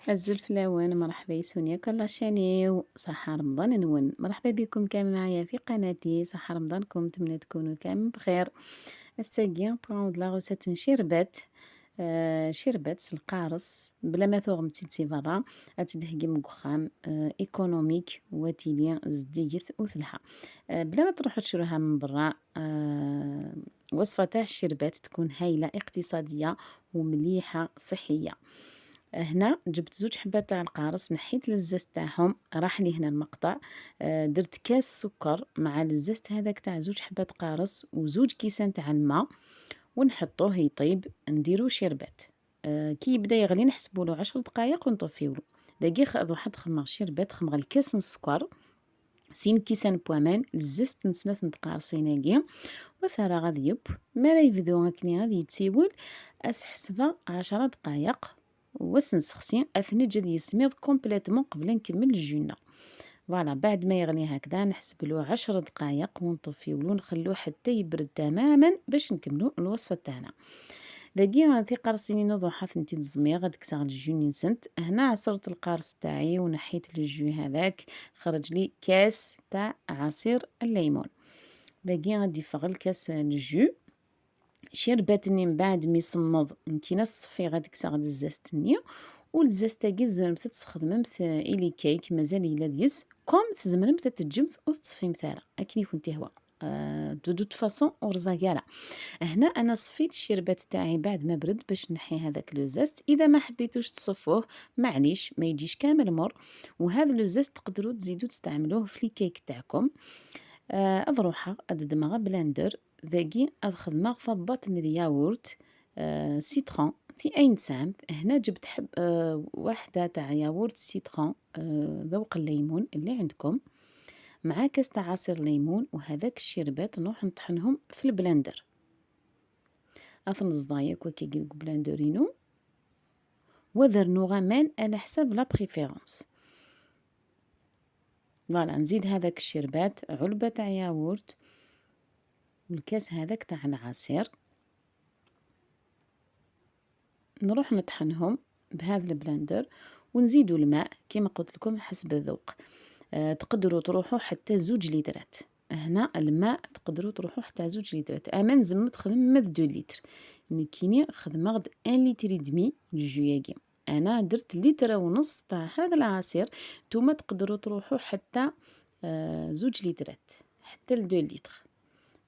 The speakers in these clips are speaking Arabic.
عزو الفلاوين، مرحبا يسونيا كلا شانيو صحة رمضان نون. مرحبا بكم كامل معايا في قناتي. صحة رمضانكم، نتمنى تكونوا كامل بخير. الساقية بغاود لا غوسيت شربات. شربات القارص بلا ما ثوغ متيتسي برا اتدهقي من قخام ايكونوميك واتيليا زديث وثلحة. بلا ما تروحوا تشروها من برا. وصفة تاع الشربات تكون هايلة اقتصادية ومليحة صحية. هنا جبت زوج حبات تاع القارص، نحيت الزاز تاعهم، راح لي هنا المقطع. درت كاس سكر مع الزاز هذاك تاع زوج حبات قارص وزوج كيسان تاع الماء، ونحطوه يطيب، نديرو شربات. كي يبدا يغلي نحسبولو 10 دقايق ونطفيولو. باقي واحد خمر شربات، خمر الكاس السكر، سين كيسان بوامان الزاز تنسنات نتقارصيناكي وثرى غادي ما راه يبدو هكني غادي يتسيول اسحسبه 10 دقايق وسنسخسي اثني جد يسميض كومبليتمون قبل نكمل الجنة. فوالا بعد ما يغلي هكذا نحسب له 10 دقايق ونطفيولو نخلوه حتى يبرد تماما باش نكملو الوصفة تاعنا. ذاكي غادي قرصيني نوضوحا ثنتي الزمية غادي كسا الجو نسنت. هنا عصرت القارص تاعي ونحيت الجو هذاك، خرج لي كاس تاع عصير الليمون. باقي غادي فغل كاس الجو شرباتني من بعد مي صمض نكينا تصفي غاديك ساعة الزاز تني والزاز تاكي زمرت تخدممت إلي كيك مازال إلا ديس كوم تزمرمت تتجمت وتصفي مثالا أكني كنتي هوا. دو فاصون ورزاكالا. هنا انا صفيت الشربات تاعي بعد ما برد باش نحي هذاك لو زاست. اذا ما حبيتوش تصفوه معليش ما يجيش كامل مر، وهذا لو زاست تقدروا تزيدوا تستعملوه في الكيك تاعكم. اضروحه اددمغ بلندر ذاقي ادخدمغ ثبط الياغورت. سيترون في اين سام. هنا جبت حب واحدة تاع ياغورت سيترون ذوق الليمون اللي عندكم، مع كاس تاع عصير ليمون وهذاك الشربات نروح نطحنهم في البلندر. اثن صدايق وكي بلاندورينو وذرنو غمان على حساب لا بريفيرونس. فوالا نزيد هذاك الشربات علبة تاع ياغورت والكاس هذاك تاع العصير، نروح نطحنهم بهذا البلندر ونزيدوا الماء كما قلت لكم حسب الذوق. تقدروا تروحوا حتى 2 لترات. هنا الماء تقدروا تروحوا حتى 2 لترات، امان زمت خدم 2 لتر. كيني خدمغد 1 لتر دمي جوياكي. انا درت لتر ونص تاع هذا العصير، نتوما تقدروا تروحوا حتى 2 لترات حتى 2 لتر.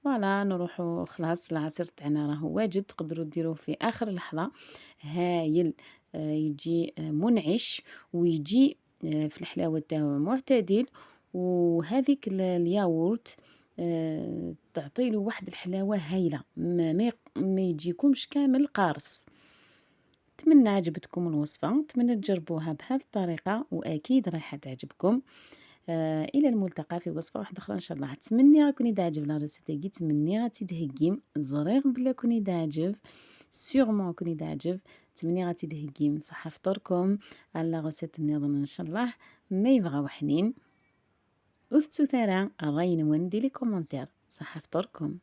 فوالا نروحوا خلاص العصير تاعنا راهو واجد، تقدروا ديروه في اخر لحظة. هايل. يجي منعش ويجي في الحلاوة تاعو معتدل، وهذيك الياغورت تعطيله واحد الحلاوة هايلة ما يجيكمش كامل قارص. نتمنى عجبتكم الوصفة، نتمنى تجربوها بهذه الطريقة واكيد راح تعجبكم. الى الملتقى في وصفه واحده اخرى ان شاء الله. تمني راكوني داعجب لا ريسيتي، تمني غاتي تهكيم زريغ بلا كوني داعجب سيغمون كوني داعجب. تمني غاتي تهكيم صحه فطوركم على غوسيت النظام ان شاء الله. ما يبغى وحنين وثتو ثرا الراي نون دي لي كومونتير. صحه فطوركم.